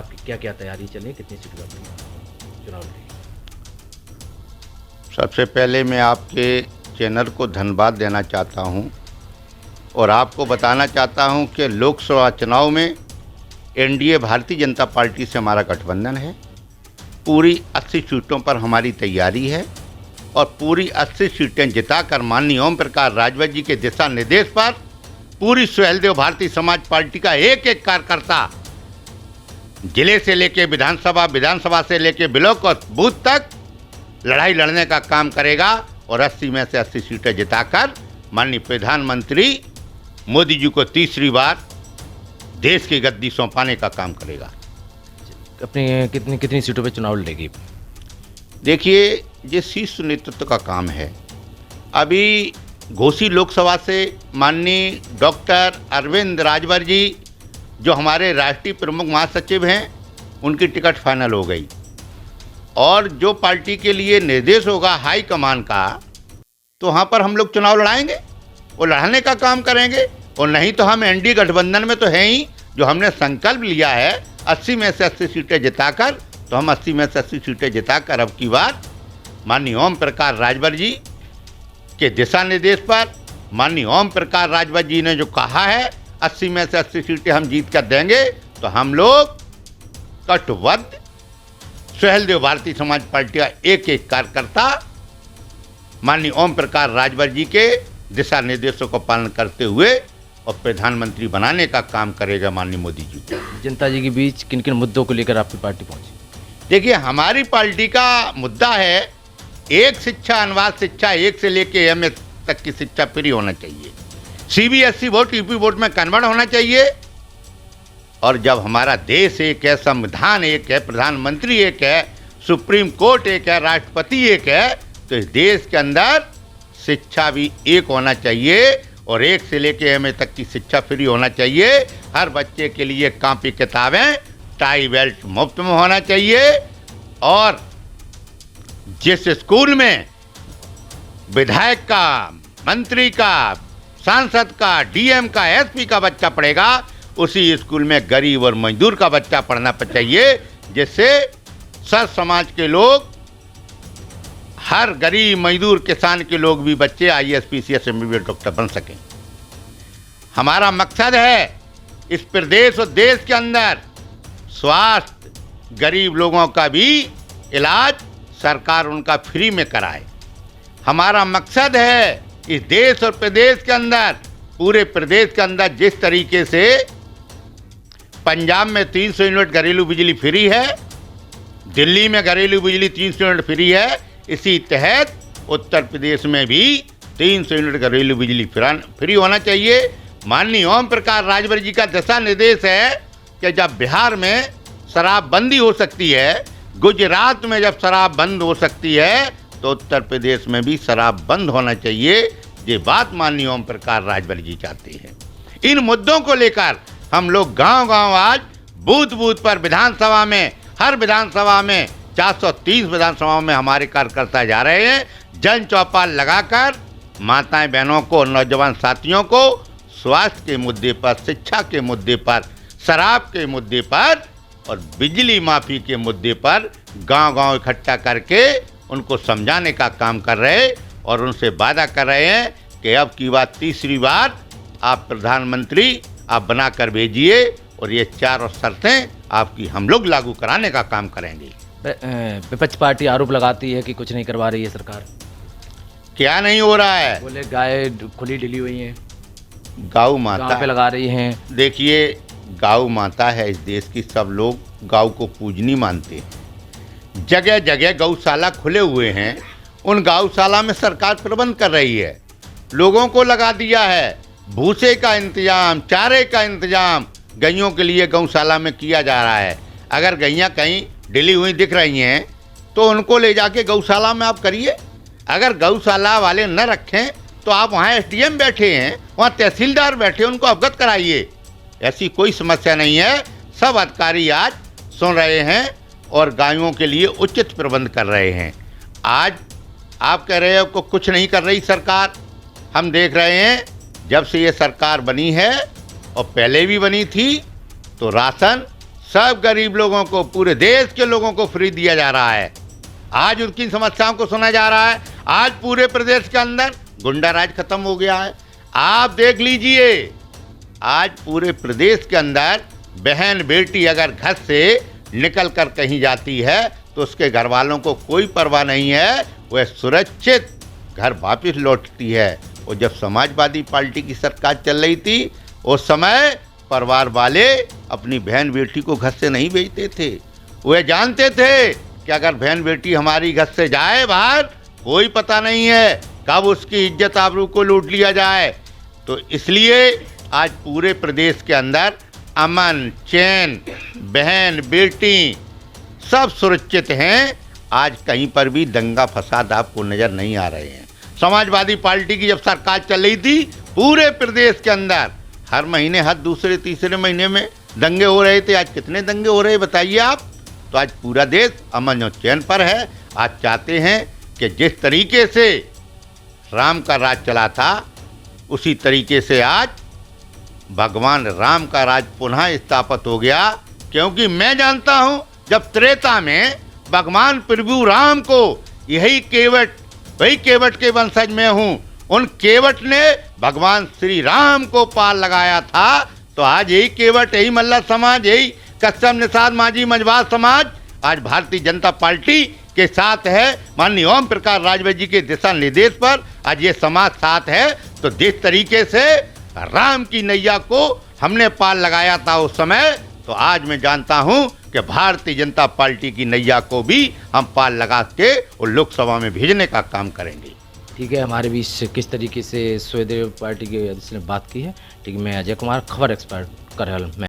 आपकी क्या क्या तैयारी चल रही है, कितनी सीटों पर चुनाव लड़ेंगे? सबसे पहले मैं आपके चैनल को धन्यवाद देना चाहता हूं और आपको बताना चाहता हूं कि लोकसभा चुनाव में एनडीए भारतीय जनता पार्टी से हमारा गठबंधन है। पूरी 80 सीटों पर हमारी तैयारी है और पूरी 80 सीटें जिताकर माननीय ओम प्रकाश राजभर जी के दिशा निर्देश पर पूरी सुहेलदेव भारतीय समाज पार्टी का एक एक कार्यकर्ता जिले से लेके विधानसभा, विधानसभा से लेके ब्लॉक और बूथ तक लड़ाई लड़ने का काम करेगा और 80 में से 80 सीटें जिताकर माननीय प्रधानमंत्री मोदी जी को तीसरी बार देश की गद्दी सौंपाने का काम करेगा। अपने कितनी सीटों पे चुनाव लड़ेगी? देखिए, ये शीर्ष नेतृत्व का काम है। अभी घोसी लोकसभा से माननीय डॉक्टर अरविंद राजभर जी जो हमारे राष्ट्रीय प्रमुख महासचिव हैं, उनकी टिकट फाइनल हो गई और जो पार्टी के लिए निर्देश होगा हाई कमान का, तो वहाँ पर हम लोग चुनाव लड़ाएंगे और लड़ाने का काम करेंगे। और नहीं तो हम एनडीए गठबंधन में तो हैं ही, जो हमने संकल्प लिया है 80 में से 80 सीटें जिताकर, तो हम 80 में से 80 सीटें जिताकर अब की बार माननीय ओम प्रकाश राजभर जी के दिशा निर्देश पर माननीय ओम प्रकाश राजभर जी ने जो कहा है 80 में से 80 सीटें हम जीत कर देंगे, तो हम लोग कटिबद्ध सुहेलदेव भारतीय समाज पार्टी का एक एक कार्यकर्ता माननीय ओम प्रकाश राजभर जी के दिशा निर्देशों का पालन करते हुए और प्रधानमंत्री बनाने का काम करेगा माननीय मोदी जी को। जनता जी के बीच किन किन मुद्दों को लेकर आपकी पार्टी पहुंची? देखिए, हमारी पार्टी का मुद्दा है एक शिक्षा, अनुवाद शिक्षा 1 से लेके एमए तक की शिक्षा फ्री होना चाहिए। सीबीएसई बोर्ड यूपी बोर्ड में कन्वर्ट होना चाहिए। और जब हमारा देश एक है, संविधान एक है, प्रधानमंत्री एक है, सुप्रीम कोर्ट एक है, राष्ट्रपति एक है, तो इस देश के अंदर शिक्षा भी एक होना चाहिए और 1 से लेके एमए तक की शिक्षा फ्री होना चाहिए। हर बच्चे के लिए कॉपी किताबें, टाई बेल्ट मुफ्त में होना चाहिए और जिस स्कूल में विधायक का, मंत्री का, सांसद का, डीएम का, एसपी का बच्चा पढ़ेगा, उसी स्कूल में गरीब और मजदूर का बच्चा पढ़ना चाहिए, जिससे सर समाज के लोग, हर गरीब मजदूर किसान के लोग भी बच्चे आईएएस, पीसीएस, एमबीबीएस डॉक्टर बन सकें। हमारा मकसद है इस प्रदेश और देश के अंदर स्वास्थ्य, गरीब लोगों का भी इलाज सरकार उनका फ्री में कराए। हमारा मकसद है इस देश और प्रदेश के अंदर, पूरे प्रदेश के अंदर जिस तरीके से पंजाब में 300 यूनिट घरेलू बिजली फ्री है, दिल्ली में घरेलू बिजली 300 यूनिट फ्री है, इसी तहत उत्तर प्रदेश में भी 300 यूनिट घरेलू बिजली फ्री होना चाहिए। माननीय ओम प्रकाश राजभर जी का दिशा निर्देश है कि जब बिहार में शराबबंदी हो सकती है, गुजरात में जब शराब बंद हो सकती है, तो उत्तर प्रदेश में भी शराब बंद होना चाहिए। ये बात माननीय ओम प्रकाश राजभर जी चाहते हैं। इन मुद्दों को लेकर हम लोग गांव-गांव आज बूथ बूथ पर विधानसभा में, हर विधानसभा में 430 विधानसभाओं में हमारे कार्यकर्ता जा रहे हैं। जन चौपाल लगाकर माताएं बहनों को, नौजवान साथियों को स्वास्थ्य के मुद्दे पर, शिक्षा के मुद्दे पर, शराब के मुद्दे पर और बिजली माफी के मुद्दे पर गांव-गांव इकट्ठा करके उनको समझाने का काम कर रहे और उनसे वादा कर रहे हैं कि अब की बात तीसरी बार आप प्रधानमंत्री आप बना कर भेजिए और ये 4 शर्तें आपकी हम लोग लागू कराने का काम करेंगे। विपक्ष पार्टी आरोप लगाती है कि कुछ नहीं करवा रही है सरकार। क्या नहीं हो रहा है? बोले गाय खुली डली हुई है, गौ माता पे लगा रही हैं। देखिए, गौ माता है इस देश की, सब लोग गौ को पूजनी मानते हैं। जगह जगह गौशाला खुले हुए हैं, उन गौशाला में सरकार प्रबंध कर रही है, लोगों को लगा दिया है, भूसे का इंतजाम, चारे का इंतजाम गैयों के लिए गौशाला में किया जा रहा है। अगर गैयाँ कहीं डली हुई दिख रही हैं तो उनको ले जाके गौशाला में आप करिए। अगर गौशाला वाले न रखें तो आप वहाँ एसडीएम बैठे हैं, वहाँ तहसीलदार बैठे, उनको अवगत कराइए। ऐसी कोई समस्या नहीं है। सब अधिकारी आज सुन रहे हैं और गायों के लिए उचित प्रबंध कर रहे हैं। आज आप कह रहे हो कि कुछ नहीं कर रही सरकार, हम देख रहे हैं जब से ये सरकार बनी है और पहले भी बनी थी तो राशन सब गरीब लोगों को, पूरे देश के लोगों को फ्री दिया जा रहा है। आज उनकी समस्याओं को सुना जा रहा है। आज पूरे प्रदेश के अंदर गुंडा राज खत्म हो गया है। आप देख लीजिए, आज पूरे प्रदेश के अंदर बहन बेटी अगर घर से निकल कर कहीं जाती है तो उसके घर वालों को कोई परवाह नहीं है, वह सुरक्षित घर वापस लौटती है। और जब समाजवादी पार्टी की सरकार चल रही थी उस समय परिवार वाले अपनी बहन बेटी को घर से नहीं भेजते थे। वे जानते थे कि अगर बहन बेटी हमारी घर से जाए बाहर, कोई पता नहीं है कब उसकी इज्जत आबरू को लूट लिया जाए। तो इसलिए आज पूरे प्रदेश के अंदर अमन चैन, बहन बेटी सब सुरक्षित हैं। आज कहीं पर भी दंगा फसाद आपको नज़र नहीं आ रहे हैं। समाजवादी पार्टी की जब सरकार चल रही थी पूरे प्रदेश के अंदर हर महीने, हर दूसरे तीसरे महीने में दंगे हो रहे थे। आज कितने दंगे हो रहे हैं बताइए आप। तो आज पूरा देश अमन और चैन पर है। आज चाहते हैं कि जिस तरीके से राम का राज चला था उसी तरीके से आज भगवान राम का राज पुनः स्थापित हो गया। क्योंकि मैं जानता हूं जब त्रेता में भगवान प्रभु राम को यही केवट, वही केवट के वंशज में हूं, उन केवट ने भगवान श्री राम को पार लगाया था। तो आज यही केवट, यही मल्ला समाज, यही कश्यप निषाद माझी मझवार समाज आज भारतीय जनता पार्टी के साथ है। माननीय ओम प्रकाश राजभर जी के दिशा निर्देश पर आज ये समाज साथ है। तो जिस तरीके से राम की नैया को हमने पार लगाया था उस समय, तो आज मैं जानता हूं कि भारतीय जनता पार्टी की नैया को भी हम पार लगा के और लोकसभा में भेजने का काम करेंगे। ठीक है, हमारे बीच किस तरीके से स्वदेव पार्टी के अध्यक्ष ने बात की है। ठीक है, मैं अजय कुमार, खबर एक्सपर्ट, करहल में।